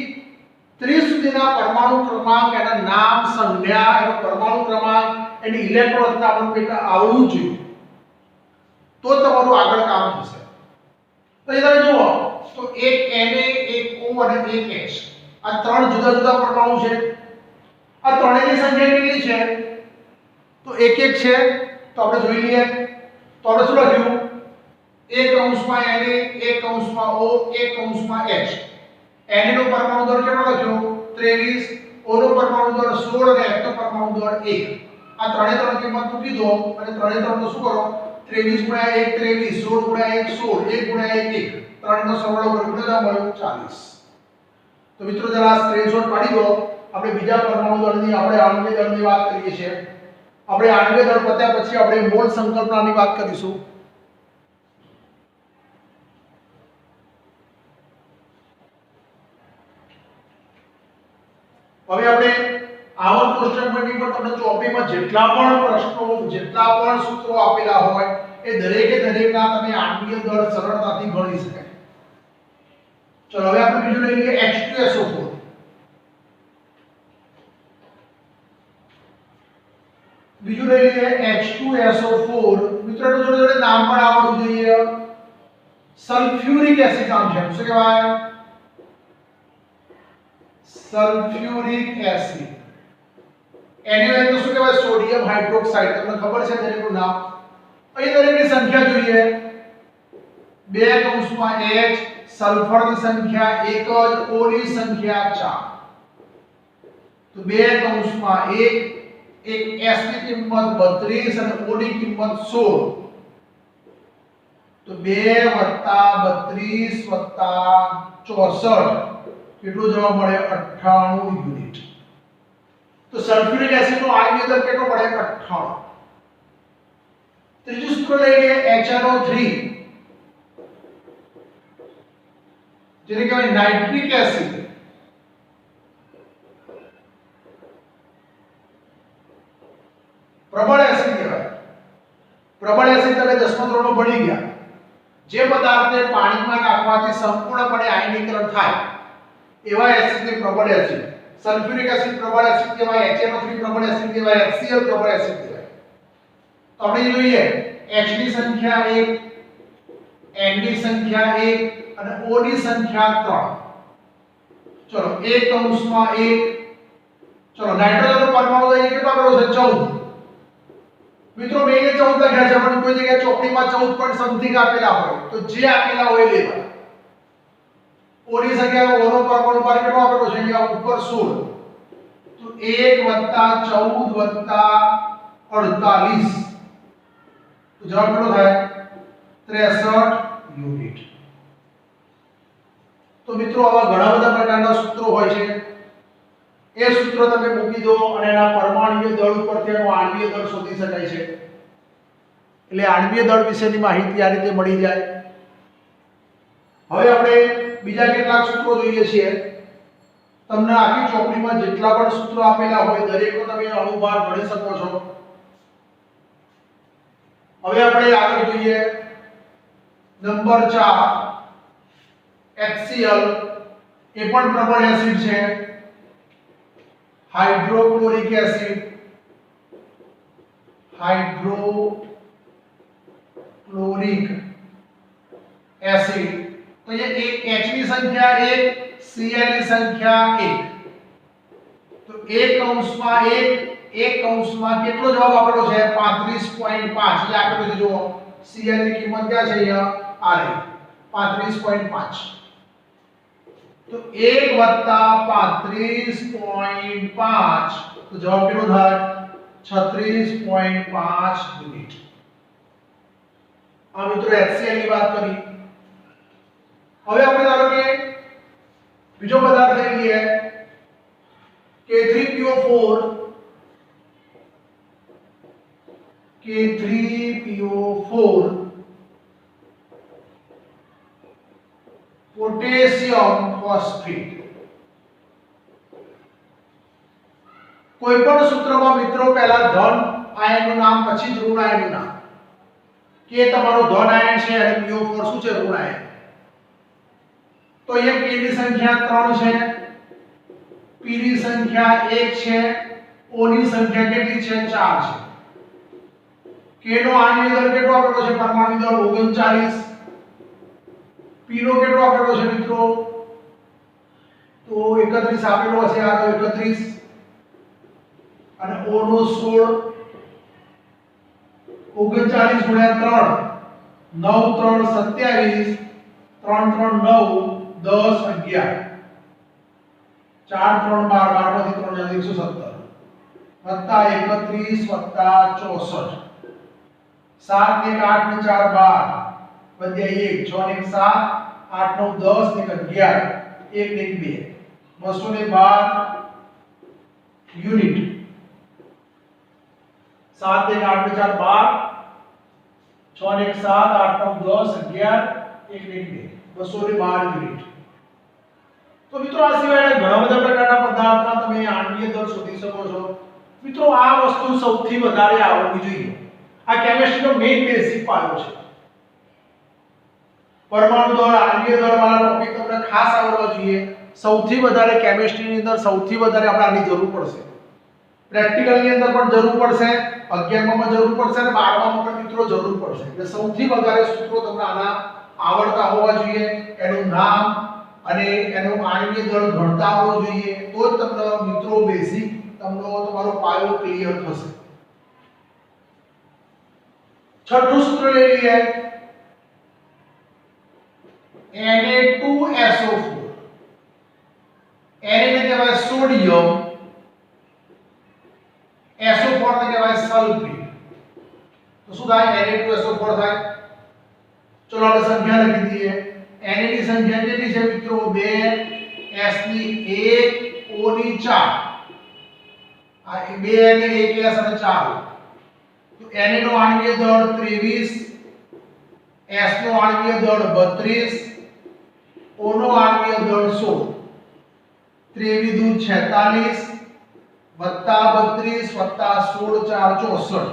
30 સુધીના પરમાણુ ક્રમાંક, એના નામ, સંજ્ઞા, એનો પરમાણુ ક્રમાંક, એની ઇલેક્ટ્રોન રચના આપણને આવડવું જોઈએ. તો તમારું આગળ કામ થશે. તો એ તમે જુઓ તો એક Na, એક O અને એક H આ ત્રણ જુદા જુદા પરમાણુ છે. આ ત્રણેયની સંખ્યા કેટલી છે? તો એક એક છે. તો આપણે જોઈ લઈએ. તો આપણે શું લખ્યું? 1 કૌંસમાં Na, 1 કૌંસમાં O, 1 કૌંસમાં H. Na નો પરમાણુ દળ કેટલો લખ્યો? 23. O નો પરમાણુ દળ 16 અને H નો પરમાણુ દળ 1. આ ત્રણે ત્રણ કિંમત મૂકી દો અને ત્રણે ત્રણ નો શું કરો? 23 ગુણ્યા 1 23, 16 ગુણ્યા 1 16, 1 ગુણ્યા 1 1. ત્રણનો સરવાળો કરો એટલે મળ્યો 40. તો મિત્રો જરા સ્ક્રીનશોટ પાડી દો. આપણે બીજા પરમાણુ દળની, આપણે આણ્વીય દળની વાત કરીએ છીએ. આપણે આણ્વીય દળ પત્યા પછી આપણે મોલ સંકલ્પનાની વાત કરીશું. હવે આપણે આવર્ત કોષ્ટકની પર તમને ચોપડીમાં જેટલા પણ પ્રશ્નો જેટલા પણ સૂત્રો આપેલા હોય એ દરેકે દરેકના તમે આણ્વીય દળ સરળતાથી ગણી શકાય. ચલો હવે આપણે બીજું લઈ લઈએ H2SO4. બીજું લઈ લઈએ H2SO4. મિત્રોનું જોડે જોડે નામ પણ આવડવું જોઈએ. સલ્ફ્યુરિક એસિડ નામ છે. શું કહેવાય? Sulphuric acid. એની અંદર શું કહેવાય? Sodium hydroxide. તમને ખબર છે દરેકનું નામ. અહીં દરેકની સંખ્યા જોઈએ. 2 કૌંસમાં H, સલ્ફરની સંખ્યા 1 જ, O ની સંખ્યા 4. તો 2 કૌંસમાં 1, એક S ની કિંમત 32 અને O ની કિંમત 16. તો 2 + 32 + 64 કેટલું જવાબ મળે? 98 યુનિટ. તો સલ્ફ્યુરિક એસિડ નો આણ્વીય દળ કેટલો મળે? 98. ત્રીજું સૂત્ર લઈ લઈએ HNO3, જેને કહેવાય નાઇટ્રિક એસિડ. પ્રબળ એસિડ કહેવાય. પ્રબળ એસિડ તમે 10મા ધોરણમાં ભણી ગયા. જે પદાર્થને પાણીમાં નાખવાથી સંપૂર્ણપણે આયનીકરણ થાય એવા એસિડને પ્રબળ એસિડ. સલ્ફ્યુરિક એસિડ પ્રબળ એસિડ કહેવાય, HNO3 પ્રબળ એસિડ કહેવાય, HCl પ્રબળ એસિડ કહેવાય. તો આપણે જોઈએ H ની સંખ્યા 1, N ની સંખ્યા 1 અને O ની સંખ્યા 3. ચલો 1 કૌંસમાં 1. ચલો નાઇટ્રોજનનો પરમાણુ લઈએ કેટલો આપેલો છે? 14. મિત્રો મેં 14 લખ્યા છે પણ કોઈ જગ્યાએ ચોપડીમાં 14 પોઈન્ટ સમથિંગ આપેલા હોય તો જે આપેલા હોય લેવા. O ની સંખ્યા, O નો પરમાણુ ભાર કેટલો આપેલો છે? અહીંયા ઉપર 16. તો 1 + 14 + 48 તો જવાબ કેટલો થાય? 63 યુનિટ. તો મિત્રો આવા ઘણા બધા પ્રકારના સૂત્રો હોય છે. એ સૂત્ર તમે મૂકી દો અને એના પરમાણ્વીય દળ ઉપરથી એનો આણ્વીય દળ શોધી શકાય છે. એટલે આણ્વીય દળ વિશેની માહિતી આ રીતે મળી જાય. હવે આપણે બીજા કેટલાક સૂત્રો જોઈએ છીએ. તમને આખી ચોપડીમાં જેટલા પણ સૂત્રો આપેલા હોય દરેકનો તમે અણુભાર ગણી શકો છો. હવે આપણે આગળ જોઈએ નંબર 4 HCl. એ પણ પ્રબળ એસિડ છે. Hydrochloric acid. Hydrochloric acid. તો ये एक H ની સંખ્યા 1, Cl ની સંખ્યા 1. તો 1 કૌંસમાં 1, 1 કૌંસમાં કેટલો જવાબ આપેલો છે? 35.5. એટલે આપેલું છે જો Cl ની કિંમત ક્યાં છે? અહીંયા આ રહી 35.5. તો 1 + 35.5 તો જવાબ કેટલો થાય? 36.5 યુનિટ. આ મિત્રો HCl ની વાત કરી. હવે આપણે ધારો કે બીજો પદાર્થ લઈ લઈએ K3PO4. K3PO4 potassium phosphate. કોઈ પણ સૂત્રમાં મિત્રો પહેલા ધન આયનનું નામ પછી જ ઋણ આયનનું નામ. K તમારો ધન આયન છે અને PO4 શું છે? ઋણ આયન. તો અહીંયા K ની સંખ્યા 3 છે, P ની સંખ્યા 1 છે, O ની સંખ્યા કેટલી છે? 4 છે. K નો આણ્વીય દળ કેટલો આપેલો છે? પરમાણુ દળ 39. P નો કેટલો આપેલો છે મિત્રો? તો 31 આપેલો હશે. આ તો 31 અને O નો 16. 39 × 3 9 3 27 3 3 9 10 11 4 3 12 12 માંથી 3 117 વત્તા 31 વત્તા 64 7 1 8 ને 4 12 વધ્યા 1 6 ને 1 7 8 9 10 ને 11 1 ને 2 212 યુનિટ. 7 1 8 2 4 12 6 1 7 8 9 10 11 1 2 212 યુનિટ। તો મિત્રો આ સિવાય ઘણા બધા પ્રકારના પદાર્થના તમે આણ્વીય દર શોધી શકો છો। મિત્રો આ વસ્તુ સૌથી વધારે આવડવી જોઈએ। આ કેમિસ્ટ્રીનો મેઇન બેઝિક પાયો છે। પરમાણુ દર આણ્વીય દર વાળા ટોપિક તમને ખાસ આવડવા જોઈએ। સૌથી વધારે કેમિસ્ટ્રીની અંદર સૌથી વધારે આપણે આની જરૂર પડશે। પ્રેક્ટિકલની અંદર પણ જરૂર પડશે, 11મા માં જરૂર પડશે અને 12મા માં પણ મિત્રો જરૂર પડશે। એટલે સૌથી વધારે સૂત્રો તમને આના આવડતા હોવા જોઈએ, એનું નામ અને એનું આણ્વીય દર ગણતા આવડવું જોઈએ, તો જ તમને મિત્રો બેઝિક તમારો પાયો ક્લિયર થશે। છઠ્ઠું સૂત્ર લઈ લઈએ, Na2SO4। Na ને કહેવાય સોડિયમ, SO4 ને કહેવાય સલ્ફેટ। તો શું થાય? Na2SO4 થાય। ચલો આપણે સંખ્યા લખી દઈએ। Na ની સંખ્યા કેટલી છે મિત્રો? 2, S ની 1, O ની 4। આ 2 અને 1 S અને 4। તો Na નો આણ્વીય દળ 23, S નો આણ્વીય દળ 32, O નો આણ્વીય દળ 16। 23 દૂ 46 વત્તા 32 વત્તા 16 4 64।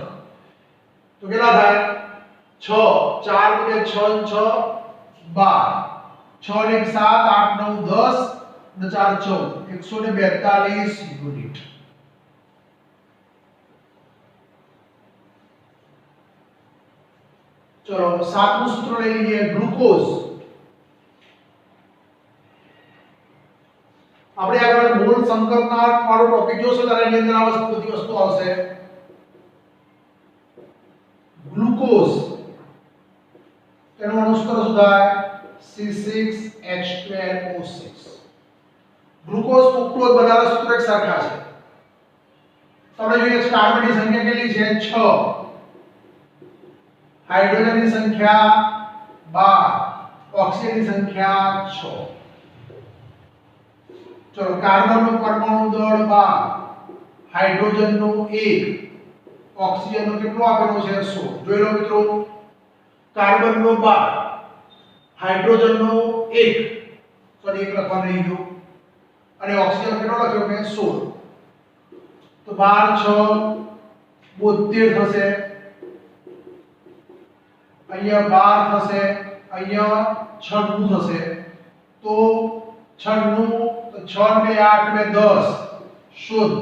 તો કેટલા થાય? 6 4 ગુણ્યા 6 6 12 6 ને 7 8 9 10 અને 4 14 142 યુનિટ। चलो सातवां सूत्र ले लीजिए, ग्लूकोज। આપણે આગળ મૂળ સંકલ્પના વાળો ટોપિક જોશો ત્યારે એની અંદર આ બધી વસ્તુ આવશે। ગ્લુકોઝ તેનું અણુસૂત્ર શું થાય? C6H12O6। ગ્લુકોઝ ફ્રુક્ટોઝ બધાના સૂત્ર એક સરખા છે। તમે જોઈએ છે કાર્બનની સંખ્યા કેટલી છે? 6, હાઇડ્રોજનની સંખ્યા 12, ઓક્સિજનની સંખ્યા 6। ચલો કાર્બનનો પરમાણુ દળ 12, હાઇડ્રોજનનો 1, ઓક્સિજનનો કેટલો આપેલો છે? 16। જોઈ લો મિત્રો, કાર્બનનો 12, હાઇડ્રોજનનો 1, સોરી 1 લખવાનું રહી ગયું, અને ઓક્સિજન કેટલો લખ્યો મેં? 16। તો 12 6 72 થશે, અહીંયા 12 થશે, અહીંયા 96 થશે। તો 96, તો 6 ને 8 ને 10 શુદ્ધ,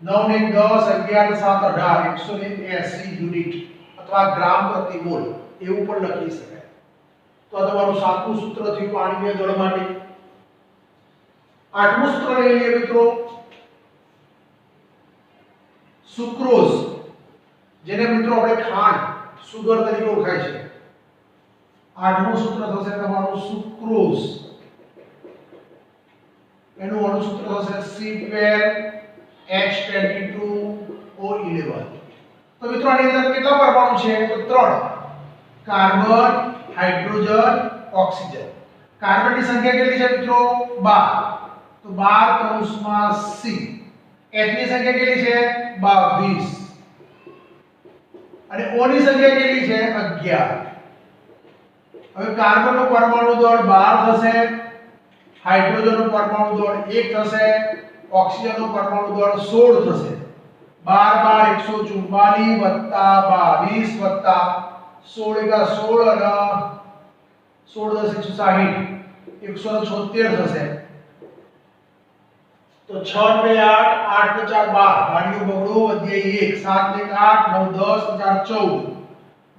9 ને 10 11 7 18 180 યુનિટ અથવા ગ્રામ પ્રતિ મોલ એવું પણ લખી શકાય। તો આ તમારું સાતમું સૂત્ર થયું આણ્વીય દળ માટે। આઠમું સૂત્ર લઈ લઈએ મિત્રો, સુક્રોઝ, જેને મિત્રો આપણે ખાંડ સુગર તરીકે ઓળખાય છે। આઠમું સૂત્ર થશે તમારું સુક્રોઝ, એનું અણુસૂત્ર થશે C12H22O11। તો મિત્રો આની અંદર કેટલા પરમાણુ છે? તો 3, કાર્બન, હાઇડ્રોજન, ઓક્સિજન। કાર્બનની સંખ્યા કેટલી છે મિત્રો? 12, તો 12 કૌંસમાં C। H ની સંખ્યા કેટલી છે? 22, અને O ની સંખ્યા કેટલી છે? 11। હવે કાર્બનનો પરમાણુ દળ 12 થશે, હાઇડ્રોજનનો પરમાણુ દળ 1 થશે, ઓક્સિજનનો પરમાણુ દળ 16 થશે। 12 12 144 વત્તા 22 વત્તા 16 અને 16 10 160 176 થશે। તો 6 2 8 8 4 12 ભાગ્યું બગડો વધ્યા 1 7 1 8 9 10 4 14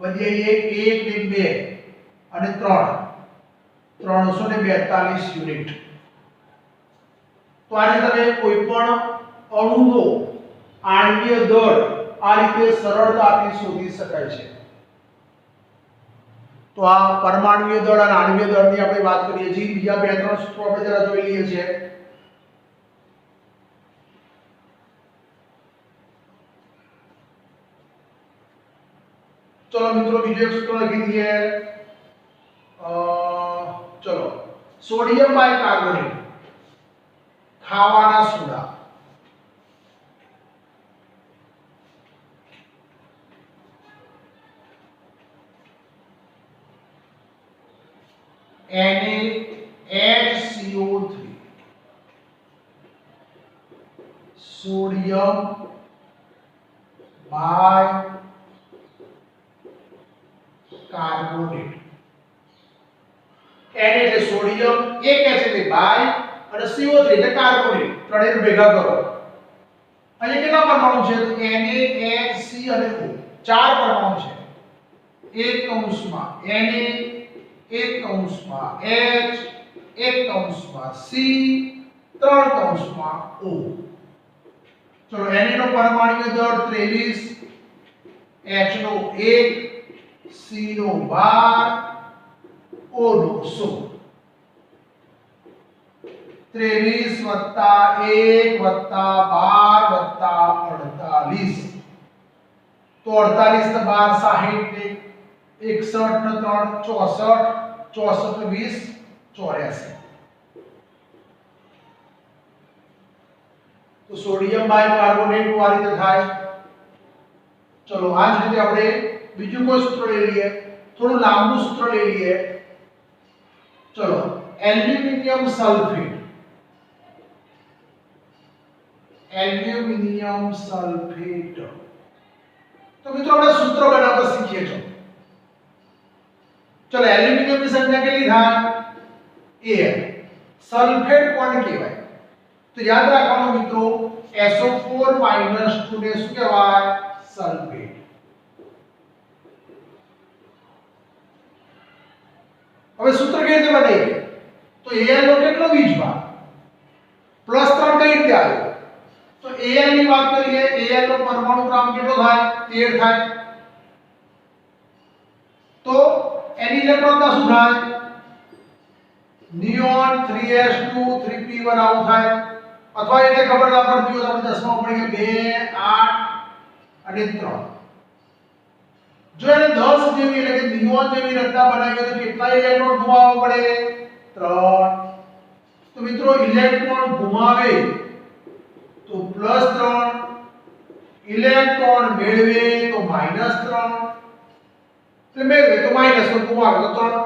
વધ્યા 1 1 2 અને 3 342 યુનિટ। તો આજે તમે કોઈ પણ અણુનો આણ્વીય દળ આ રીતે સરળતાથી શોધી શકાય છે। તો આ પરમાણ્વીય દળ અને આણ્વીય દળની આપણે વાત કરીએ છીએ। બીજા બે ત્રણ સૂત્રો આપણે જરા જોઈ લઈએ છીએ। चलो मित्रों बीजो एक सूत्र लिखी दीजिए। चलो सोडियम बाइकार्बोनेट खावाना soda, NaHCO3 sodium bicarbonate Na એટલે સોડિયમ એક H એટલે બાય અને CO3 એટલે કાર્બોનેટ ત્રણેયને ભેગા કરો અહીંયા કેટલા પરમાણુ છે તો NaHC અને O ચાર પરમાણુ છે એક કૌંસમાં Na એક કૌંસમાં H એક કૌંસમાં C ત્રણ કૌંસમાં O ચલો Na નો પરમાણુ દળ 23 H નો 1 C નો 12 O નો 16 23 + 1 + 12 + 48 तो 48 ને 12 60 ને 61 ને 3 64 64 ને 20 84 तो सोडियम बाय कार्बोनेट નું આ રીતે થાય ચલો આ જ રીતે આપણે બીજું કોઈ સૂત્ર લઈ લઈએ થોડું લાંબુ સૂત્ર લઈ લઈએ ચલો એલ્યુમિનિયમ સલ્ફેટ तो मित्रों આપણે સૂત્ર બનાવતા શીખીએ છો ચલો એલ્યુમિનિયમ ની સંખ્યા કેટલી થાય Al સલ્ફેટ કોણ કહેવાય તો યાદ રાખવાનું મિત્રો SO4 - 2 ને શું કહેવાય સલ્ફેટ હવે સૂત્ર કેવી રીતે બનાવીએ તો Al નો કેટલો વીજભાર +3 કઈ રીતે આવ્યો તો Al ની વાત કરીએ Al નો પરમાણુ ક્રમાંક કેટલો થાય 13 થાય તો એની ઇલેક્ટ્રોનના શું થાય નિયોન 3s2 3p1 આવું થાય અથવા એને ખબર ના પડતી હોય તો આપણે 10 માં પડી ગયા 2 8 અને 3 જો એને 10 જેવી એટલે કે નિયોન જેવી રચના બનાવીએ તો કેટલા ઇલેક્ટ્રોન ગુમાવવા પડે 3 તો મિત્રો ઇલેક્ટ્રોન ગુમાવે तो +3 इलेक्ट्रॉन मेळवे तो -3 એટલે મેળવે તો માઈનસ તો ગુમાવે તો 3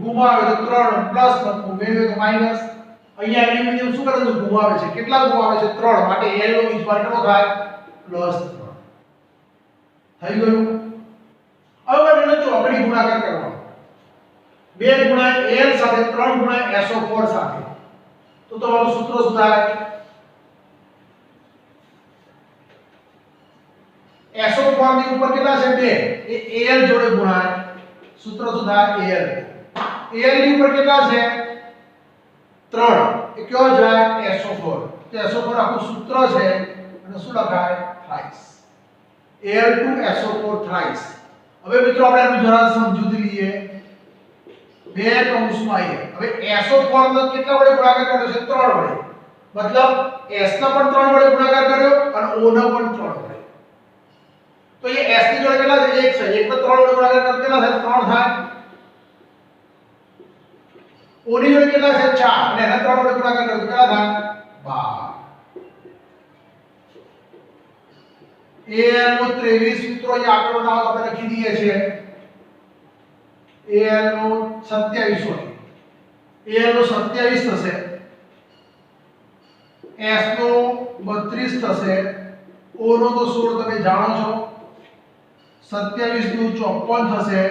ગુમાવે તો 3 પ્લસ મેળવે તો માઈનસ અહીંયા એલ્યુમિનિયમ શું કરે છે ગુમાવે છે કેટલા ગુમાવે છે 3 માટે L નો વીજભાર કેટલો થાય +3 થઈ ગયું હવે મને ચોકડી ગુણાકાર કરવાનો 2 ગુણ્યા L સાથે 3 ગુણ્યા SO4 સાથે तो તમારું સૂત્ર શું થાય SO4 ની ઉપર કેટલા છે 2 એ Al જોડે ગુણાય સૂત્ર શું થાય Al ની ઉપર કેટલા છે 3 એ કયો જાય SO4 તો SO4 આખું સૂત્ર છે અને શું લખાય થ્રાઇસ Al2SO4 થ્રાઇસ હવે મિત્રો આપણે આનું જરા સમજૂતી લઈએ બે કૌંસમાં એ હવે SO4 નો કેટલા વડે ગુણાકાર કર્યો છે 3 વડે મતલબ S ના પણ 3 વડે ગુણાકાર કર્યો અને O ના પણ 3 વડે તો એ S ની જોડે કેટલા છે 1 છે 1 ને 3 વડે ગુણાકાર કરતા કેટલા થાય 3 થાય O ની જોડે કેટલા છે 4 અને એના 3 વડે ગુણાકાર કરતા કેટલા થાય 12 Al નો 23 મિત્રો અહીં આંકડો ના આપણે લખી દઈએ છીએ Al નો 27 હોય Al નો 27 થશે S નો 32 થશે O નો તો 16 તમે જાણો છો 27 નું 54 થશે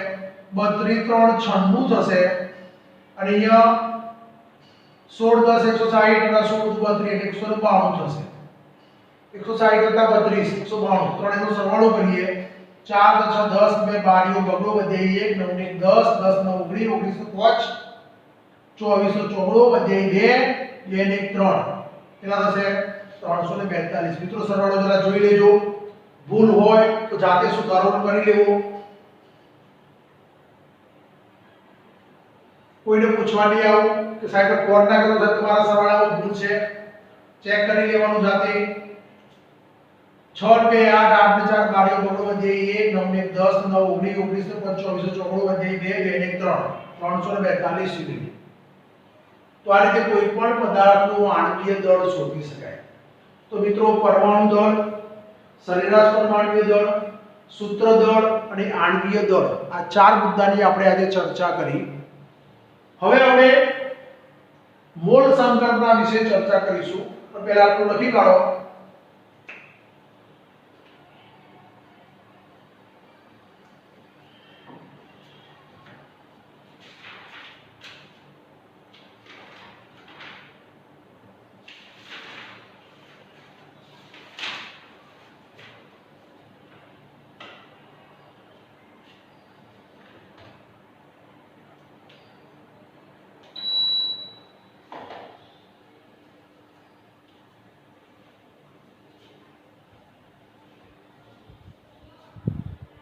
32 3 96 થશે અને અહીંયા 16 10 160 અને 16 32 192 થશે 160 કરતા 32 192 ત્રણેયનો સરવાળો કરીએ 4 6 10 2 બારીઓ બગડો વધે 1 9 1 10 10 9 19 19 5 24 ચોગડો વધે 2 2 ને 3 કેટલા થશે 342 મિત્રો સરવાળો જરા જોઈ લેજો ભૂલ હોય તો જાતે સુધારો કરી લેવો કોઈને પૂછવા નહીં આવું કે સાહેબ કોડ ના કરો સાહેબ તમારા સરવાળામાં ભૂલ છે ચેક કરી લેવાનું જાતે 6 2 8 8 4 બારીઓ બગડો વધે 1 9 1 10 9 19 19 24 ચોગડો વધે 2 2 ને 3 342 સુધી તો આ રીતે કોઈ પણ પદાર્થનું આણ્વીય દળ શોધી શકાય તો મિત્રો પરમાણુ દળ સરેરાશ પરમાણુય દળ સૂત્ર દળ અને આણ્વીય દળ, આ ચાર મુદ્દાની આપણે આજે ચર્ચા કરી. હવે આપણે મોલ સંકલ્પના વિશે ચર્ચા કરીશું. પણ પહેલા આટલું લખી કાઢો.